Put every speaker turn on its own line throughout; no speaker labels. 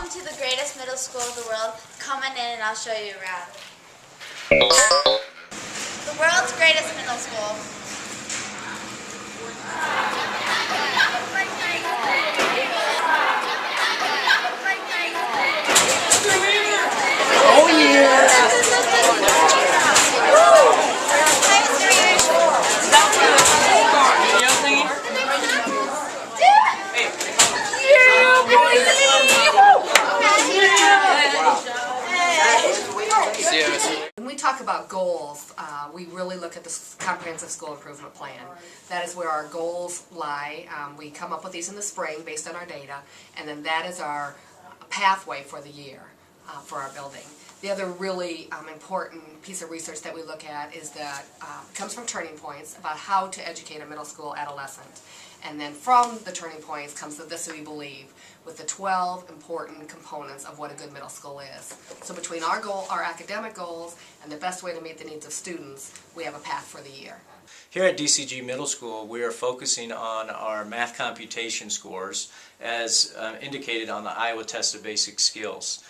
Welcome to the greatest middle school in the world. Come on in and I'll show you around. The world's greatest middle school.
Oh yeah!
When we talk about goals, we really look at the Comprehensive School Improvement Plan. That is where our goals lie. We come up with these in the spring based on our data, and then that is our pathway for the year for our building. The other really important piece of research that we look at is that comes from Turning Points about how to educate a middle school adolescent. And then from the Turning Points comes the This We Believe, with the 12 important components of what a good middle school is. So between our goal, our academic goals, and the best way to meet the needs of students, we have a path for the year.
Here at DCG Middle School, we are focusing on our math computation scores as indicated on the Iowa Test of Basic Skills.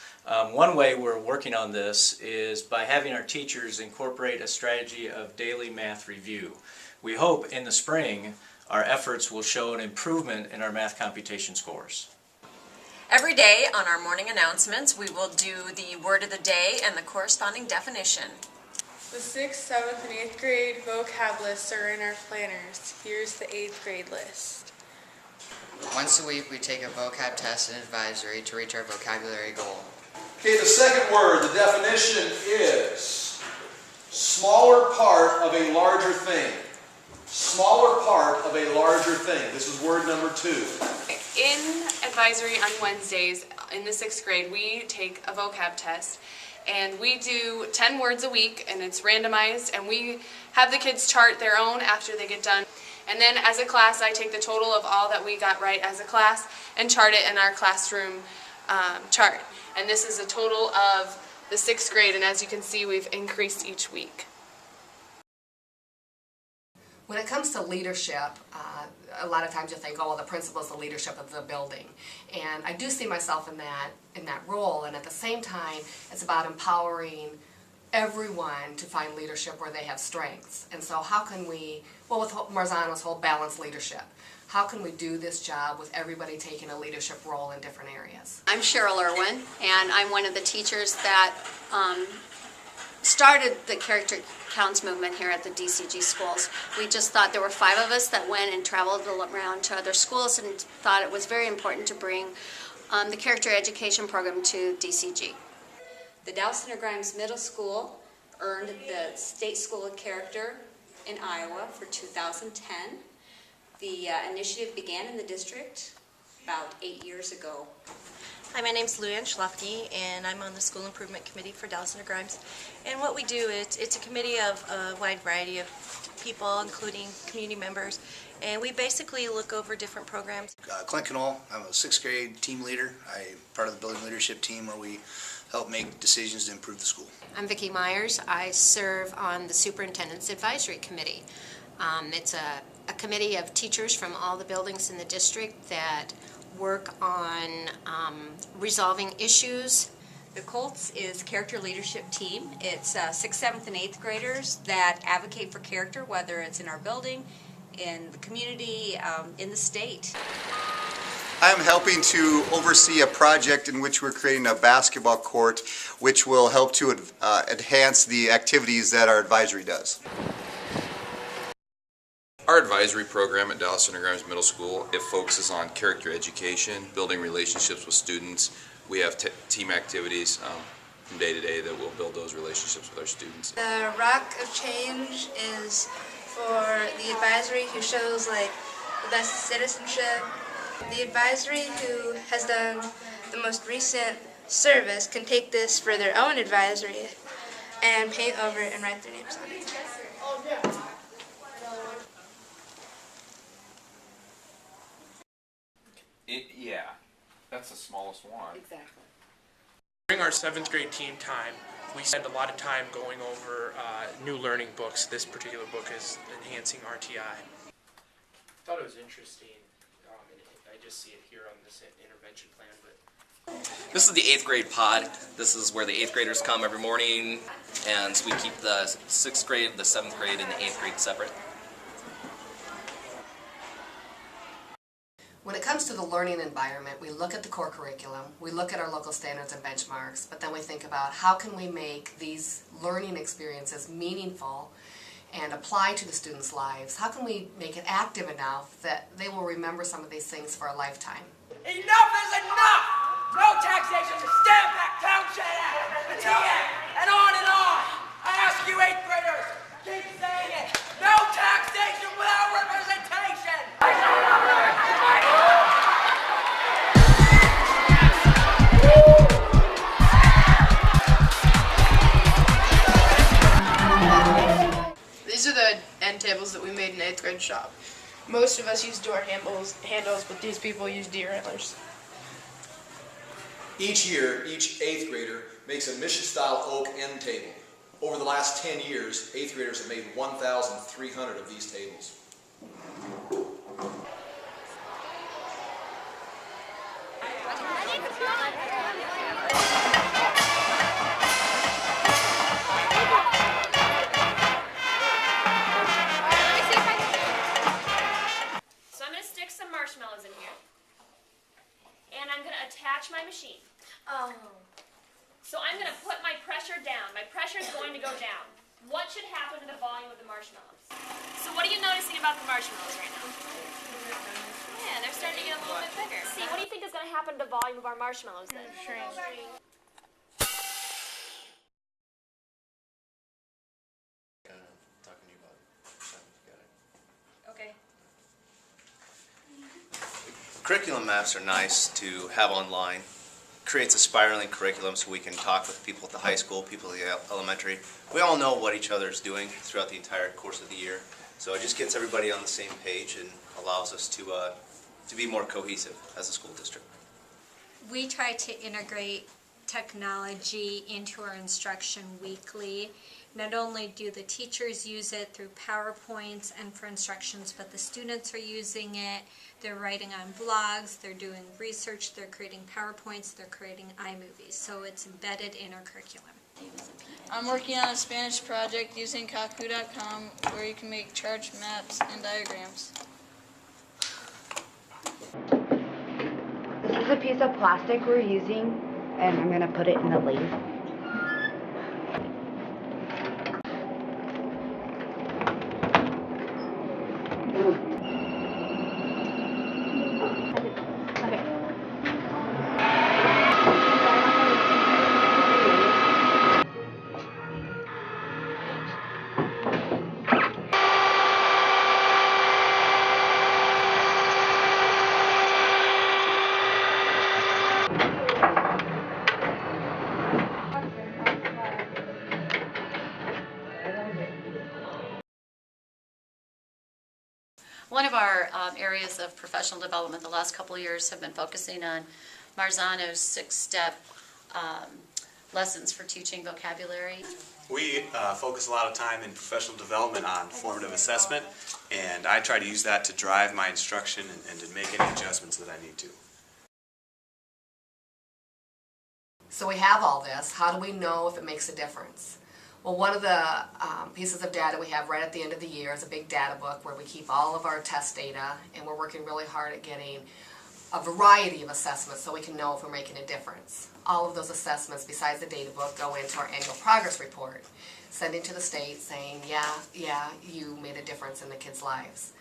One way we're working on this is by having our teachers incorporate a strategy of daily math review. We hope in the spring our efforts will show an improvement in our math computation scores.
Every day on our morning announcements, we will do the word of the day and the corresponding definition.
The 6th, 7th, and 8th grade vocab lists are in our planners. Here's the 8th grade list.
Once a week we take a vocab test and advisory to reach our vocabulary goal.
Okay, the second word, the definition is smaller part of a larger thing. Smaller part of a larger thing. This is word number 2.
In advisory on Wednesdays in the 6th grade, we take a vocab test. And we do 10 words a week, and it's randomized, and we have the kids chart their own after they get done. And then as a class, I take the total of all that we got right as a class and chart it in our classroom chart. And this is a total of the 6th grade, and as you can see, we've increased each week.
When it comes to leadership, a lot of times you think, oh, well, the principal is the leadership of the building. And I do see myself in that role, and at the same time, it's about empowering everyone to find leadership where they have strengths. And so how can we, well, with Marzano's whole balanced leadership, how can we do this job with everybody taking a leadership role in different areas?
I'm Cheryl Irwin, and I'm one of the teachers that started the Character Counts movement here at the DCG schools. We just thought there were 5 of us that went and traveled around to other schools and thought it was very important to bring the character education program to DCG.
The Dallas Center Grimes Middle School earned the State School of Character in Iowa for 2010. The initiative began in the district about 8 years ago.
Hi, my name's Luann Schlafke, and I'm on the School Improvement Committee for Dallas Center Grimes. And what we do, it's a committee of a wide variety of people, including community members, and we basically look over different programs.
Clint Knoll, I'm a 6th grade team leader. I'm part of the building leadership team where we help make decisions to improve the school.
I'm Vicki Myers. I serve on the Superintendent's Advisory Committee. It's a committee of teachers from all the buildings in the district that work on resolving issues.
The Colts is character leadership team. It's 6th, 7th, and 8th graders that advocate for character, whether it's in our building, in the community, in the state.
I'm helping to oversee a project in which we're creating a basketball court which will help to enhance the activities that our advisory does.
Our advisory program at Dallas Center Grimes Middle School, it focuses on character education, building relationships with students. We have team activities from day to day that will build those relationships with our students.
The Rock of Change is for the advisory who shows like the best citizenship. The advisory who has done the most recent service can take this for their own advisory and paint over it and write their names on it.
Yeah, that's the smallest one.
Exactly.
During our 7th grade team time, we spend a lot of time going over new learning books. This particular book is Enhancing RTI. I thought it was interesting, and I just see it here on this intervention plan, but
This is the 8th grade pod. This is where the 8th graders come every morning, and we keep the 6th grade, the 7th grade, and the 8th grade separate.
When it comes to the learning environment, we look at the core curriculum, we look at our local standards and benchmarks, but then we think about how can we make these learning experiences meaningful and apply to the students' lives? How can we make it active enough that they will remember some of these things for a lifetime?
Enough is enough! No taxation to Stamp Act, Townshend Act, the TA, and on and on! I ask you 8th graders, keep saying it! No taxation without representation!
These are the end tables that we made in 8th grade shop. Most of us use door handles, but these people use deer antlers.
Each year, each 8th grader makes a mission-style oak end table. Over the last 10 years, 8th graders have made 1,300 of these tables.
So I'm going to stick some marshmallows in here. And I'm going to attach my machine. Oh. So I'm going to put my pressure down. My pressure is going to go down. What should happen to the volume of the marshmallows? So what are you noticing about the marshmallows right now? Yeah, they're starting to get a little bit bigger. See, what do you think is going to happen to the volume of our marshmallows then? Shrink. Okay.
Curriculum maps are nice to have online. Creates a spiraling curriculum so we can talk with people at the high school, people at the elementary. We all know what each other is doing throughout the entire course of the year. So it just gets everybody on the same page and allows us to be more cohesive as a school district.
We try to integrate technology into our instruction weekly. Not only do the teachers use it through PowerPoints and for instructions, but the students are using it. They're writing on blogs, they're doing research, they're creating PowerPoints, they're creating iMovies. So it's embedded in our curriculum.
I'm working on a Spanish project using Kaku.com where you can make chart maps and diagrams.
This is a piece of plastic we're using, and I'm going to put it in the lathe.
One of our areas of professional development the last couple of years have been focusing on Marzano's 6-step lessons for teaching vocabulary.
We focus a lot of time in professional development on formative assessment, and I try to use that to drive my instruction and to make any adjustments that I need to.
So we have all this. How do we know if it makes a difference? Well, one of the pieces of data we have right at the end of the year is a big data book where we keep all of our test data, and we're working really hard at getting a variety of assessments so we can know if we're making a difference. All of those assessments, besides the data book, go into our annual progress report, sending to the state saying, yeah, you made a difference in the kids' lives.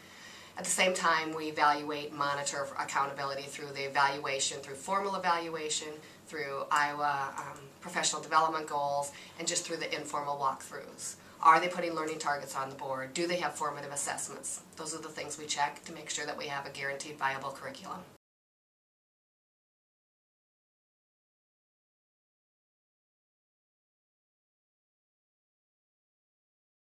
At the same time, we evaluate and monitor accountability through the evaluation, through formal evaluation, through Iowa professional development goals, and just through the informal walkthroughs. Are they putting learning targets on the board? Do they have formative assessments? Those are the things we check to make sure that we have a guaranteed viable curriculum.